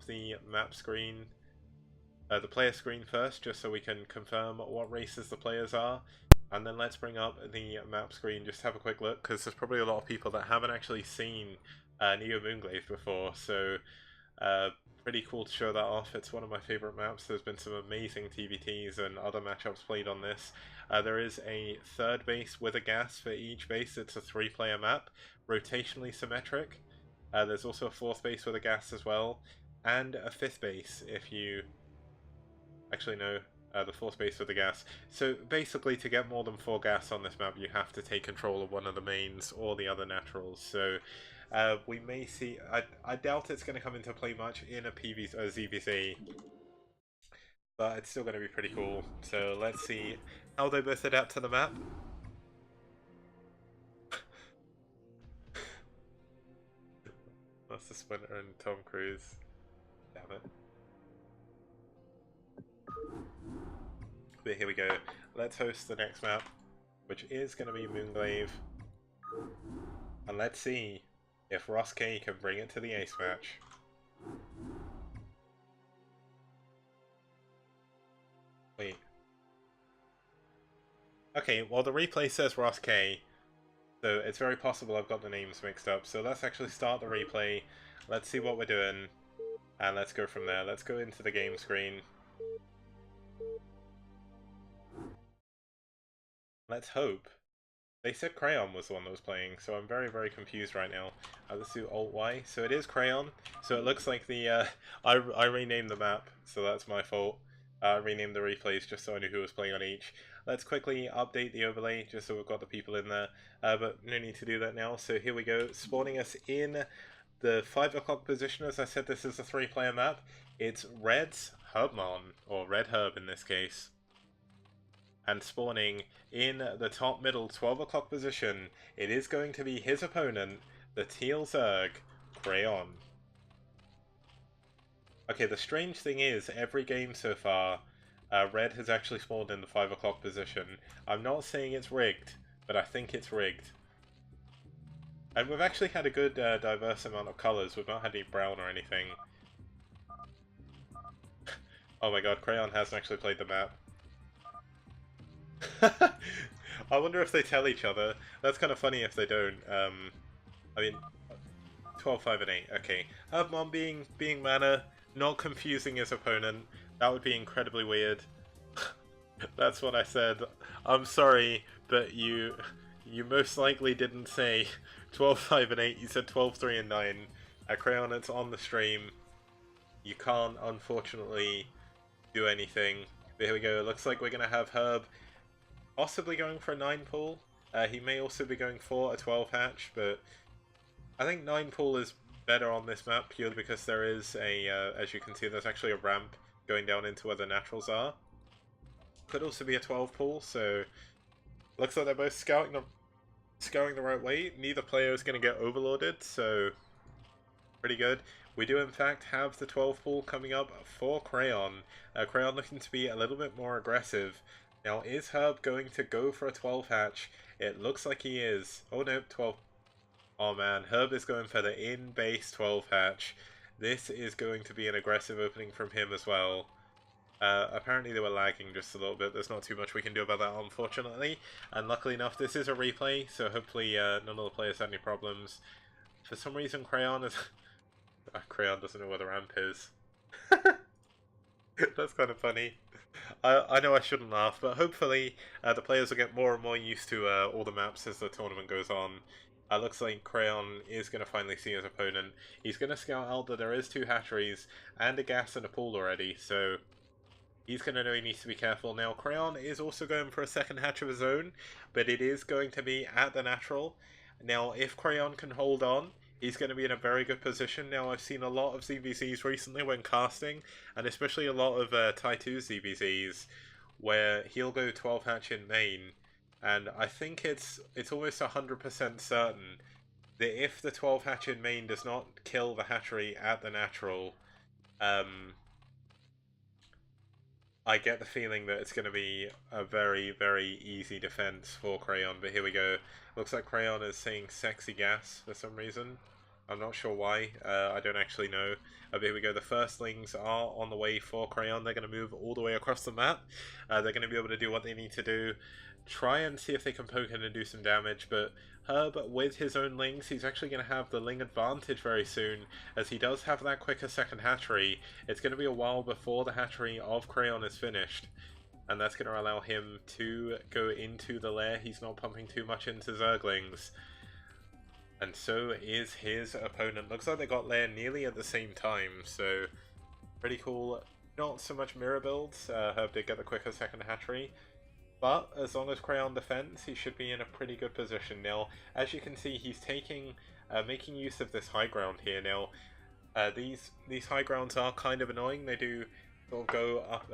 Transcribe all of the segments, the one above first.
the map screen, the player screen first, just so we can confirm what races the players are. And then let's bring up the map screen, just have a quick look, because there's probably a lot of people that haven't actually seen Neo Moonglaive before, so uh, pretty cool to show that off. It's one of my favourite maps. There's been some amazing TVTs and other matchups played on this. There is a third base with a gas for each base. It's a 3-player map, rotationally symmetric. There's also a fourth base with a gas as well, and a fifth base if you... Actually, no, the fourth base with the gas. So basically, to get more than 4 gas on this map, you have to take control of one of the mains or the other naturals. So we may see... I doubt it's going to come into play much in a ZVZ, but it's still going to be pretty cool. So let's see how they both adapt to the map. That's the Splinter and Tom Cruise. Damn it. But here we go. Let's host the next map, which is going to be Moonglaive. And let's see if Ross K can bring it to the ace match. Wait. Okay, well the replay says Ross K, so it's very possible I've got the names mixed up. So let's actually start the replay. Let's see what we're doing, and let's go from there. Let's go into the game screen. Let's hope. They said CrayOn was the one that was playing, so I'm very, very confused right now. Let's do Alt-Y. So it is CrayOn. So it looks like the... I renamed the map, so that's my fault. I renamed the replays just so I knew who was playing on each. Let's quickly update the overlay, just so we've got the people in there. But no need to do that now. So here we go. Spawning us in the 5 o'clock position. As I said, this is a 3-player map. It's Red's Herbmon, or Red Herb in this case. And spawning in the top middle 12 o'clock position, it is going to be his opponent, the Teal Zerg, CrayOn. Okay, the strange thing is, every game so far, Red has actually spawned in the 5 o'clock position. I'm not saying it's rigged, but I think it's rigged. And we've actually had a good diverse amount of colours. We've not had any brown or anything. Oh my god, CrayOn hasn't actually played the map. I wonder if they tell each other. That's kind of funny if they don't. I mean, 12, 5, and 8. Okay. Herbmon being mana, not confusing his opponent. That would be incredibly weird. That's what I said. I'm sorry, but you most likely didn't say 12, 5, and 8. You said 12, 3, and 9. CrayOn, it's on the stream. You can't, unfortunately, do anything. But here we go. It looks like we're going to have Herb possibly going for a 9 pull. He may also be going for a 12 hatch, but I think 9 pull is better on this map purely because there is a, as you can see, there's actually a ramp going down into where the naturals are. Could also be a 12 pull, so looks like they're both scouting the right way. Neither player is going to get overloaded, so pretty good. We do in fact have the 12 pull coming up for CrayOn. CrayOn looking to be a little bit more aggressive. Now, is Herb going to go for a 12 hatch? It looks like he is. Oh no, 12. Oh man, Herb is going for the in-base 12 hatch. This is going to be an aggressive opening from him as well. Apparently they were lagging just a little bit. There's not too much we can do about that, unfortunately. And luckily enough, this is a replay, so hopefully none of the players had any problems. For some reason, CrayOn is... CrayOn doesn't know where the ramp is. That's kind of funny. I know I shouldn't laugh, but hopefully the players will get more and more used to all the maps as the tournament goes on. Looks like CrayOn is going to finally see his opponent. He's going to scout out that there is 2 hatcheries and a gas and a pool already, so he's going to know he needs to be careful. Now, CrayOn is also going for a second hatch of his own, but it is going to be at the natural. Now, if CrayOn can hold on, he's going to be in a very good position. Now, I've seen a lot of ZVZs recently when casting, and especially a lot of Tie 2 ZVZs, where he'll go 12 hatch in main, and I think it's almost 100% certain that if the 12 hatch in main does not kill the hatchery at the natural, I get the feeling that it's going to be a very, very easy defense for CrayOn, but here we go. Looks like CrayOn is saying sexy gas for some reason. I'm not sure why. I don't actually know. Here we go. The firstlings are on the way for CrayOn. They're going to move all the way across the map. They're going to be able to do what they need to do. Try and see if they can poke in and do some damage, but Herb, with his own lings, he's actually going to have the ling advantage very soon, as he does have that quicker second hatchery. It's going to be a while before the hatchery of CrayOn is finished, and that's going to allow him to go into the lair. He's not pumping too much into Zerglings. And so is his opponent. Looks like they got lair nearly at the same time, so pretty cool. Not so much mirror builds. Herb did get the quicker second hatchery, but as long as CrayOn defends, he should be in a pretty good position. Now, as you can see, he's making use of this high ground here. Now, these high grounds are kind of annoying. They do sort of go up.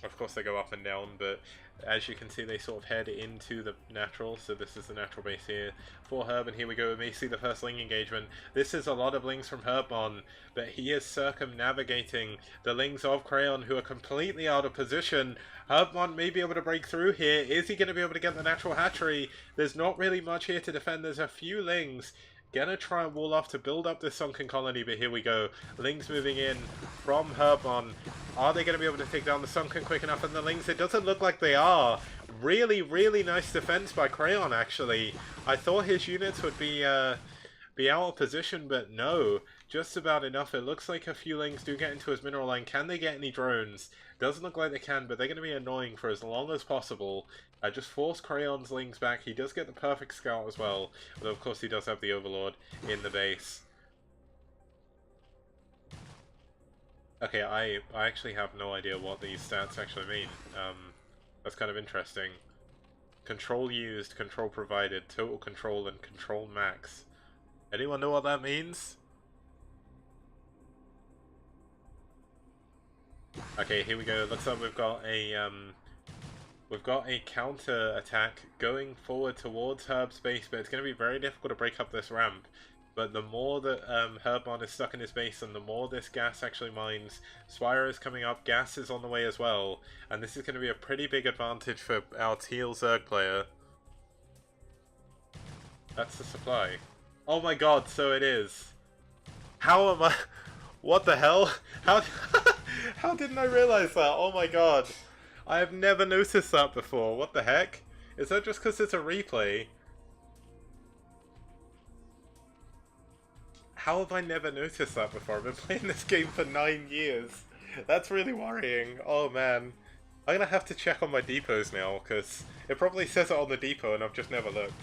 Of course, they go up and down, but as you can see, they sort of head into the natural. So this is the natural base here for Herb, and here we go. We may see the first ling engagement. This is a lot of lings from Herbmon, but he is circumnavigating the lings of CrayOn, who are completely out of position. Herbmon may be able to break through here. Is he going to be able to get the natural hatchery? There's not really much here to defend. There's a few lings. Gonna try and wall off to build up this sunken colony, but here we go. Lings moving in from Herbmon. Are they going to be able to take down the sunken quick enough? And the lings, it doesn't look like they are. Really, really nice defense by CrayOn, actually. I thought his units would be out of position, but no. Just about enough. It looks like a few lings do get into his mineral line. Can they get any drones? Doesn't look like they can, but they're going to be annoying for as long as possible. Just force CrayOn's lings back. He does get the perfect scout as well, but of course he does have the Overlord in the base. Okay, I actually have no idea what these stats actually mean. That's kind of interesting. Control used, control provided, total control, and control max. Anyone know what that means? Okay, here we go. Looks like we've got a counter attack going forward towards Herb's base, but it's going to be very difficult to break up this ramp. But the more that Herbmon is stuck in his base, and the more this gas actually mines. Spire is coming up, gas is on the way as well, and this is going to be a pretty big advantage for our teal Zerg player. That's the supply. Oh my god, so it is. How am I... What the hell? How didn't I realize that? Oh my god. I have never noticed that before. What the heck? Is that just because it's a replay? How have I never noticed that before? I've been playing this game for 9 years. That's really worrying. Oh man. I'm gonna have to check on my depots now, because it probably says it on the depot and I've just never looked.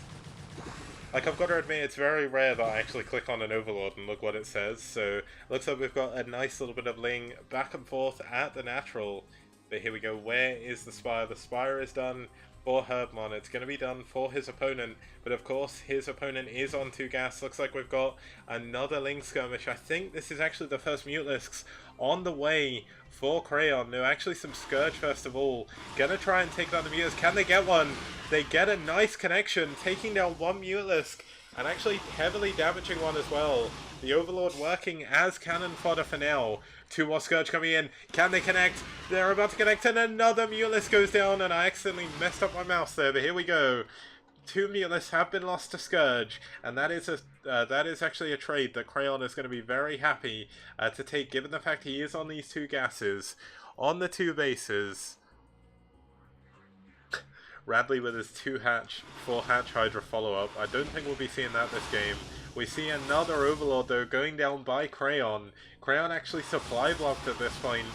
Like, I've got to admit, it's very rare that I actually click on an Overlord and look what it says, so it looks like we've got a nice little bit of ling back and forth at the natural. But here we go, where is the Spire? The Spire is done for Herbmon. It's going to be done for his opponent, but of course his opponent is on 2 gas. Looks like we've got another ling skirmish. I think this is actually the first Mutalisks on the way for CrayOn. No, actually some Scourge first of all. Gonna try and take down the Mutalisk. Can they get one? They get a nice connection, taking down 1 Mutalisk and actually heavily damaging one as well. The Overlord working as cannon fodder for now. 2 more Scourge coming in. Can they connect? They're about to connect, and another Mutalisk goes down, and I accidentally messed up my mouse there, but here we go. 2 Mutalisks have been lost to Scourge, and that is actually a trade that CrayOn is going to be very happy to take, given the fact he is on these 2 gases, on the 2 bases. Radley with his 4 hatch Hydra follow-up. I don't think we'll be seeing that this game. We see another Overlord though going down by CrayOn. CrayOn actually supply blocked at this point.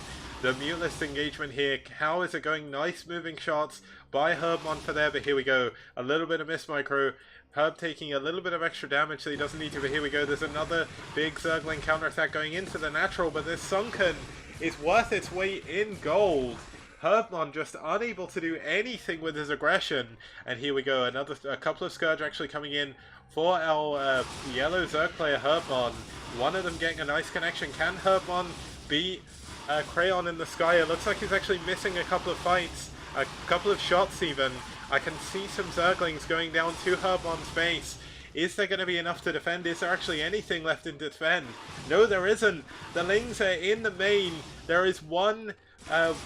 The Mutalisk engagement here, how is it going? Nice moving shots by Herbmon for there, but here we go. A little bit of miss micro. Herb taking a little bit of extra damage so he doesn't need to, but here we go. There's another big Zergling counterattack going into the natural, but this Sunken is worth its weight in gold. Herbmon just unable to do anything with his aggression, and here we go. A couple of Scourge actually coming in for our yellow Zerg player Herbmon. One of them getting a nice connection. Can Herbmon beat CrayOn in the sky? It looks like he's actually missing a couple of fights, a couple of shots even. I can see some Zerglings going down to Herbmon's base. Is there going to be enough to defend? Is there actually anything left to defend? No, there isn't. The lings are in the main. There is one, oh,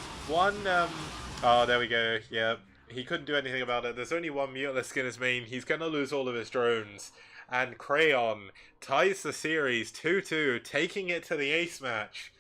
there we go. Yeah, he couldn't do anything about it. There's only 1 Mutalisk in his main. He's going to lose all of his drones. and CrayOn ties the series 2-2, taking it to the ace match.